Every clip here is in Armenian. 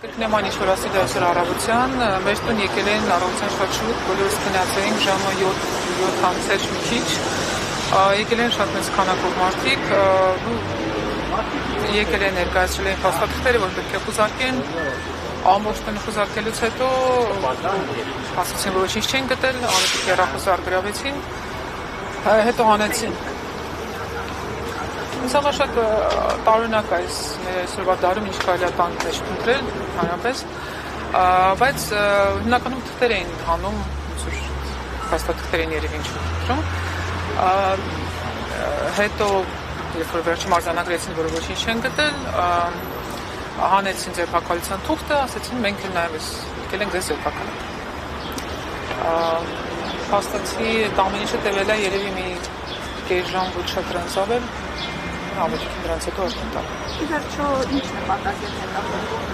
Նեման ինչ որ ասի դասեր առավոտյան, մեր տուն եկել են առավոտյան շատ շուտ, բոլորս գնացեինք ժամը 7:30 մի քիչ, եկել են շատ մեծ քանակով մարդիկ, եկել են ներկայացրել են փաստաթղթերը, որ պետք է խուզարկեն, ամբողջ տուն խուզարկելուց հետո ասացին, որ ոչինչ չեն գտել, անհետք հեռախոսը գրավեցին, հետո հանեցին։ Ինձ համար շատ տարօրինակ այս մեր այսօրվա դարում ինչ կարելի է տանք մեջ փնտրել հանրապես, բայց հիմնականում թղթեր էին հանում, փաստաթղթեր էին երևի ինչ-որ փնտրում, հետո երբ որ վերջում արձանագրեցին, որ ոչինչ չեն գտել, հանեցին ձերբակալության թուղթը, ասեցին մենք էլ նաև եկել ենք ձեզ ձերբակալել։ Փաստացի այդ ամեն ինչը տևել է երևի մի կես ժամ ոչ շատ դրանց ավել, ավելի դրանց հետո արդեն տալ։ Ի վերջո ինչ նպատակ է հետապնդում։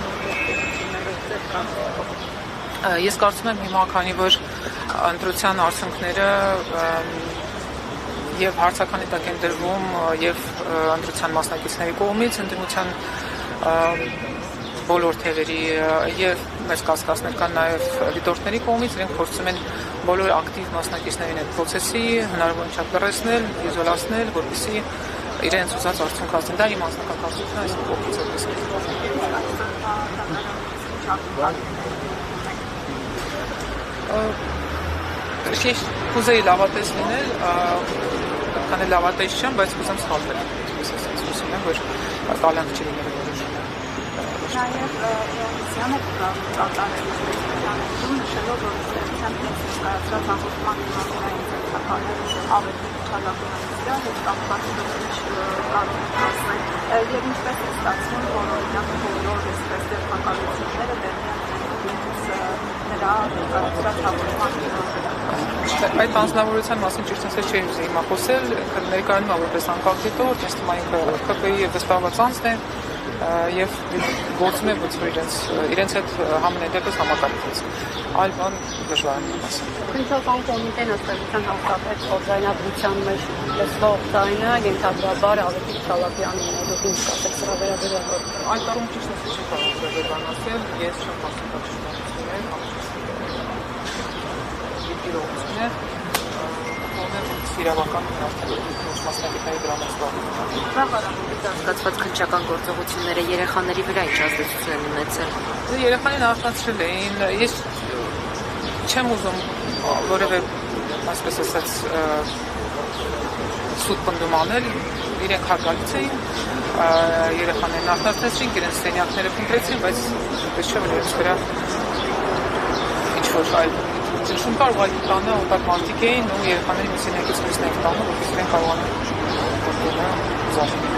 Ես կարծում եմ հիմա, քանի որ ընտրության արդյունքները եւ հարցականի տակ են դրվում եւ ընտրության մասնակիցների կողմից ընդդիմության բոլոր թևերի եւ մեծ կասկածներ կան նաեւ դիտորդների կողմից, իրենք փորձում են բոլոր ակտիվ մասնակիցներին այդ process-ի հնարավորին չափ լրացնել, իզոլացնել, որպեսզի իրենց ուզած արդյունք հասնեն։ Դա իմ անձնական կարծիքն է, այս կողմից այդպես է։ Ես կուզեի լավատես լինել, քանի լավատես չեմ, բայց կուզեմ սխալվել։ Ես ասում եմ, որ կալանք չի լինել որոշումը։ Նաև Իրանցյանը կատարել նշելով, որ իրանցյան ներկայացրած հաղորդման հիմնադրային ծրագրերը ավելի չալակունացիա հետ կապված կարող են ասել, եւ ինչպես է ստացվում, որ օրինակ բոլոր այսպես ձերբակալությունները տեղի են նրա ներկայացրած հաղորդման հիմնադրամը։ Այդ անձնավորության մասին ճիշտ ասած չէի ուզի հիմա խոսել, ներկայանում է որպես անկախ դիտորդ, ես թվում է ինքը ԿՊ-ի վստահված անձն է եւ գործում է ոչ որ իրենց հետ համենայն դեպս համակարգված։ Այլ բան դժվար է ասել։ Քննչական կոմիտեն ըստեղության հաստատեց օրգանիզացիան մեջ լսվող ձայնը ենթադրաբար Ավետիք Սալապյանին է, դուք ինչ կասեք սրա վերաբերյալ։ Այդ առում ճիշտ ասած չի կարող վերաբերվել, ես չեմ մասնակցություններ, իրավական մասնակիցների դրամասվող։ Զարգացված քննչական գործողությունները երեխաների վրա ինչ ազդեցություն են ունեցել։ Երեխաներին արթնացրել էին, ես չեմ ուզում որևէ, այսպես ասած, սուտ պնդում անել, իրենք հարգալից էին, երեխաներին արթնացրեցին, իրենց սենյակները փնտրեցին, բայց պես չէ, որ իրենց վրա ինչ-որ այլ ճնշում կար, ու այդ տանը օտար մարդիկ էին ու երեխաների մի սենյակից մյուսն ենք տանը, որպես իրենք կարողանում զարթնել։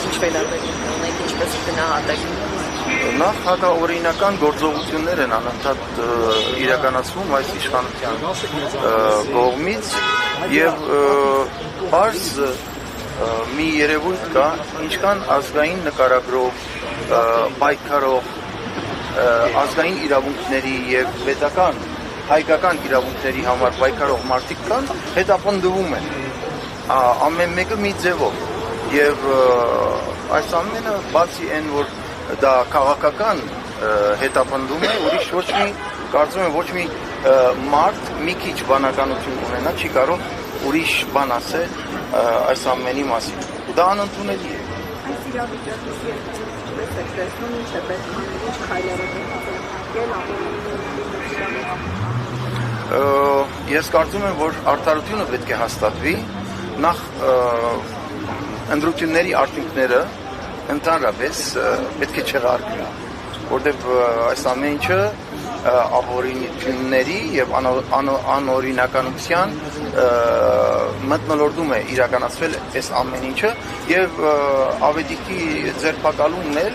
Ինչ վերաբերում ունեք, ինչպես գնահատեք։ Նախ հակաօրինական գործողություններ են անընդհատ իրականացվում այս իշխանության կողմից եւ բարձ մի երևույթ կա, ինչքան ազգային նկարագրով պայքարող ազգային իրավունքների եւ պետական հայկական իրավունքների համար պայքարող մարդիկ կան, հետապնդվում են ամեն մեկը մի ձևով եւ այս ամենը բացի այն որ դա քաղաքական հետապնդում է, ուրիշ ոչ մի կարծում եմ ոչ մի մարդ մի քիչ բանականություն ունենա, չի կարող ուրիշ բան ասել այս ամենի մասին։ Դա անընդունելի է։ Այս իրավիճակից ինչպես եք տեսնում, ինչ է պետք անել, ինչ քայլեր է պետք անել։ Ես կարծում եմ, որ արդարությունը պետք է հաստատվի, նախ ընտրությունների արդյունքները ընդհանրապես պետք է չեղարկվի, որտեղ այս ամեն ինչը ապօրինությունների եւ անօրինականության մթնոլորտում է իրականացվել այս ամեն ինչը եւ Ավետիքի ձերբակալումն էլ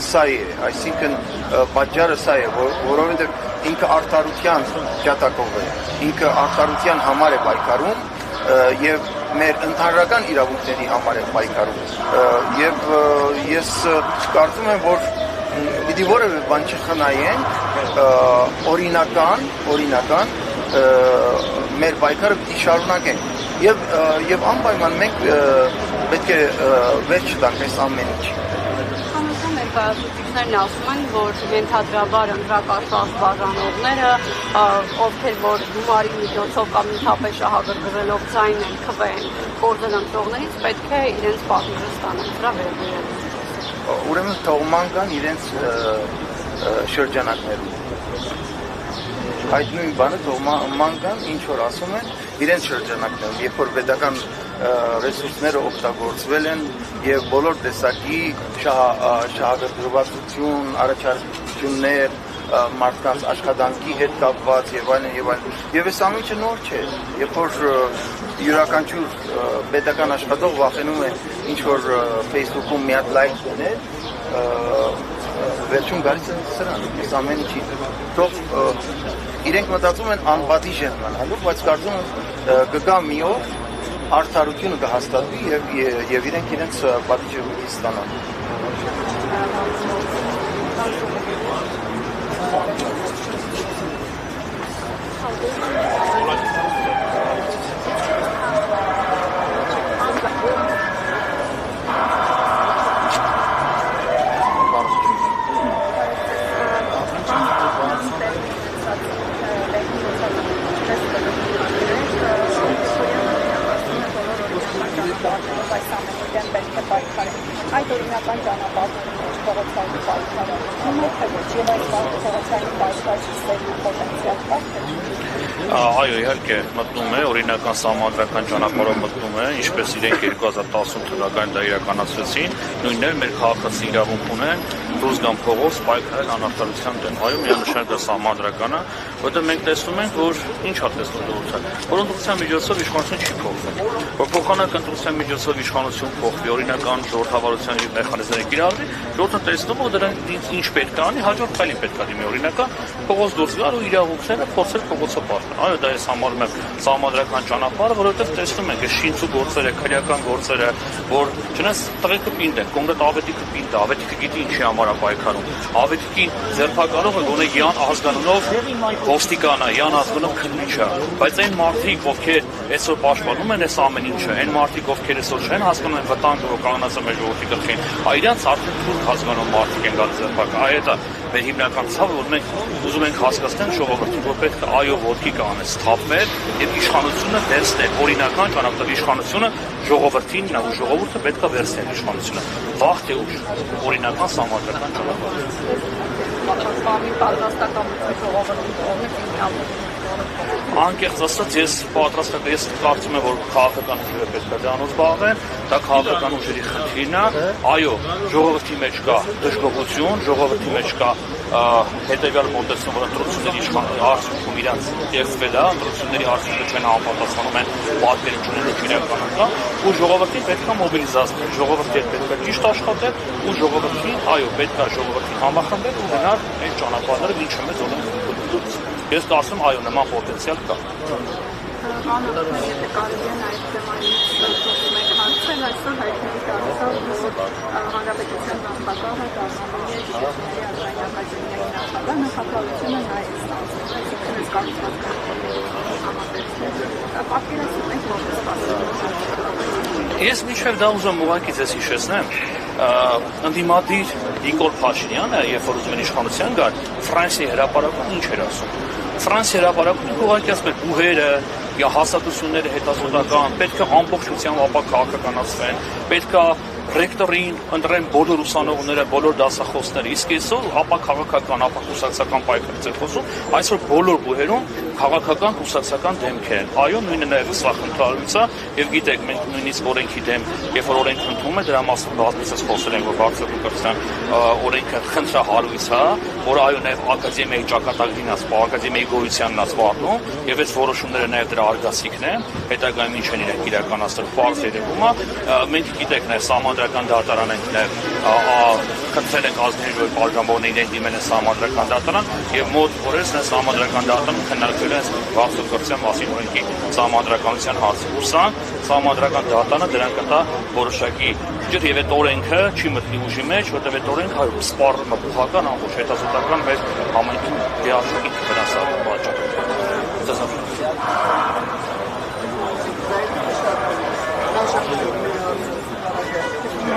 սա է, այսինքն պատճառը սա է, որովհետեւ ինքը արդարության ջատակով է, ինքը արդարության համար է պայքարում եւ մեր ընդհանրական իրավունքների համար են պայքարում եւ ես կարծում եմ որ պիտի որևէ բան չխնայենք օրինական մեր պայքարը պիտի շարունակենք եւ անպայման մենք պետք է վերջ տանք այս ամեն ինչ Ներկայացուցիչներն ասում են, որ ենթադրաբար ընտրակաշված բաժանողները, ովքեր որ գումարի միջոցով կամ նյութապես շահագրգռելով ձայն են քվեն կորձել ընտրողներից, պետք է իրենց պատիժը ստանան։ Դրա վերաբերյալ ուրեմն թողման կան իրենց շրջանակներում։ Այդ նույն բանը թողման կան, ինչ որ ասում են, իրենց շրջանակներում, երբ որ պետական ռեսուրսները օգտագործվել են եւ բոլոր տեսակի շահագրգռվածություն, առաջարկություններ, մարդկանց աշխատանքի հետ կապված եւ այլն եւ այլն։ Եվ այս ամենը նոր չէ։ Երբ որ յուրաքանչյուր պետական աշխատող վախենում է ինչ որ Facebook-ում մի հատ լայք դնել, վերջում գալիս է սրան, այս ամեն ինչի։ Թող իրենք մտածում են անպատիժ են մնալու, բայց կարծում եմ կգա մի օր արդարությունը կհաստատվի եւ իրենք իրենց պատիժը կստանան։ Այդ օրինական ճանապարհների մեջ փողոցային պայքարը եւ այս փողոցային պայքարի պոտենցիալ կա։ Այո, իհարկե մտնում է, օրինական սահմանադրական ճանապարհով մտնում է, ինչպես իրենք 2018 թվականին դա իրականացրեցին, նույնն էլ մեր քաղաքացի իրավունք ունեն դուրս գան փողոց պայքարել անարդարության դեմ։ Այո, միանշանակ դա սահմանադրական է, որտեղ մենք տեսնում ենք, որ ինչ է տեսնում դուրսը, որ ընտրության միջոցով իշխանություն չի փոխվում, որ փոխանակ ընտրության միջոցով իշխանություն փոխվի, օրինական ժողովրդավարության մեխանիզմները կիրառվի, ժողովուրդը տեսնում որ դրանից ինչ պետք է անի, հաջորդ քայլին պետք է դիմի, օրինական փողոց դուրս գալ ու իրավունքները փորձել փողոցը պահել։ Այո, դա ես համարում եմ սահմանադրական ճանապարհը, որովհետև տեսնում ենք շինցու գործերը, քրեական գործերը, որ չնայած տղեկը պինդ է, կոնկրետ ավետիքը պինդ է, ավետիքը գիտի ինչի համար է պայքարում։ Ավետիկին ձերբակալողը գոնե յան ազգանունով ոստիկան է, յան ազգանունով քննիչ է, բայց այն մարդիկ, ովքեր այսօր պաշտպանում են այս ամեն ինչը, այն մարդիկ, ովքեր այսօր չեն հասկանում են վտանգը, որ կանգնած է մեր ժողովրդի գլխին, այրանց արդեն թուրք հասկանող մարդիկ են գալիս ձերբակալ։ Այ դա մեր հիմնական ցավը, որ մենք ուզում ենք հասկացնել ժողովրդին, որ պետք է այո ոտքի կանես, սթափվել եւ իշխանությունը վերցնել, օրինական ճանապարհով իշխանությունը ժողովրդին նա ու ժողովուրդը պետք է վերցնել իշխանությունը։ Վաղ թե ուշ օրինական սահմանադրական ճանապարհով։ Անկեղծ ասած, ես կարծում եմ, որ քաղաքական ուժերը պետք է դրանով զբաղվեն, դա քաղաքական ուժերի խնդիրն է։ Այո, ժողովրդի մեջ կա դժգոհություն, ժողովրդի մեջ կա հետևյալ մոտեցում, որ ընտրությունների արդյունքում իրանց կերծվել է, ընտրությունների արդյունքը չեն համապատասխանում են պատկերությունների իրականում կա, ու ժողովրդին պետք է մոբիլիզացնել, ժողովրդի հետ պետք է ճիշտ աշխատել, ու ժողովրդին, այո, պետք է ժողովրդին համախմբել ու գնալ այն ճանապարհները, ինչը մեզ օրենքով Ես կարծում այո, նման պոտենցիալ կա։ Անոնց եթե կարելի է այդ թեմայից մեկ հարցել, այսօր հայտնի դարձավ, որ հանրապետության նախագահը դառնում է Շիրակների ազգային ակադեմիայի նախագահ, նախագահությունը նայեց ստացել, այսինքն այս կառուցվածքների համատեսներ, պատկերացնում եք որպես սպասել։ Ես միշտ դա ուզում ուղղակի ձեզ հիշեցնեմ, ընդդիմադիր Նիկոլ Փաշինյանը, երբ որ ուզում են իշխանության գալ, Ֆրանսիայի հրապարակում ինչ էր ասում։ Ֆրանսիայի հրապարակում ուղղակի ասում էր բուհերը, հասարակությունները հետազոտական, պետք է ամբողջությամբ ապաքաղաքականացվեն, պետք է ռեկտորին ընտրեն բոլոր ուսանողները, բոլոր դասախոսները, իսկ այսօր ապաքաղաքական, ապակուսակցական պայքարից է խոսում, այսօր բոլոր բուհերում քաղաքական կուսակցական դեմքեր են։ Այո, նույնը նաև սա խնդրալուց է, եւ գիտեք, մենք նույնիսկ օրենքի դեմ, երբ որ օրենք ընդունում է, դրա մասին բազմիցս խոսել ենք, որ Բարձրակրթության օրենքը խնդրահարույց է, որ այո, նաև ակադեմիայի ճակատագրին ասում, ակադեմիայի գոյությանն ասում, եւ այս որոշումները նաև դրա արգասիքն է, հետագայում ինչ են իրենք իրականացնել, պարզ երևում է, մենք գիտեք նաև սահմանադրական դատարան ենք նաև խնդրել ենք ազգերի ժողովի պատգամավորներին դիմել են Սահմանադրական դատարան եւ մոտ օրերս են Սահմանադրական դատարանում քննարկվել են Վարսովկրթության մասին օրենքի Սահմանադրականության հարցը։ Ուսանք Սահմանադրական դատարանը դրան կտա որոշակի ջուր եւ այդ օրենքը չի մտնի ուժի մեջ, որտեղ այդ օրենքը սպառում է բուխական ամբողջ հետազոտական մեր համայնքի դիալոգի վրա։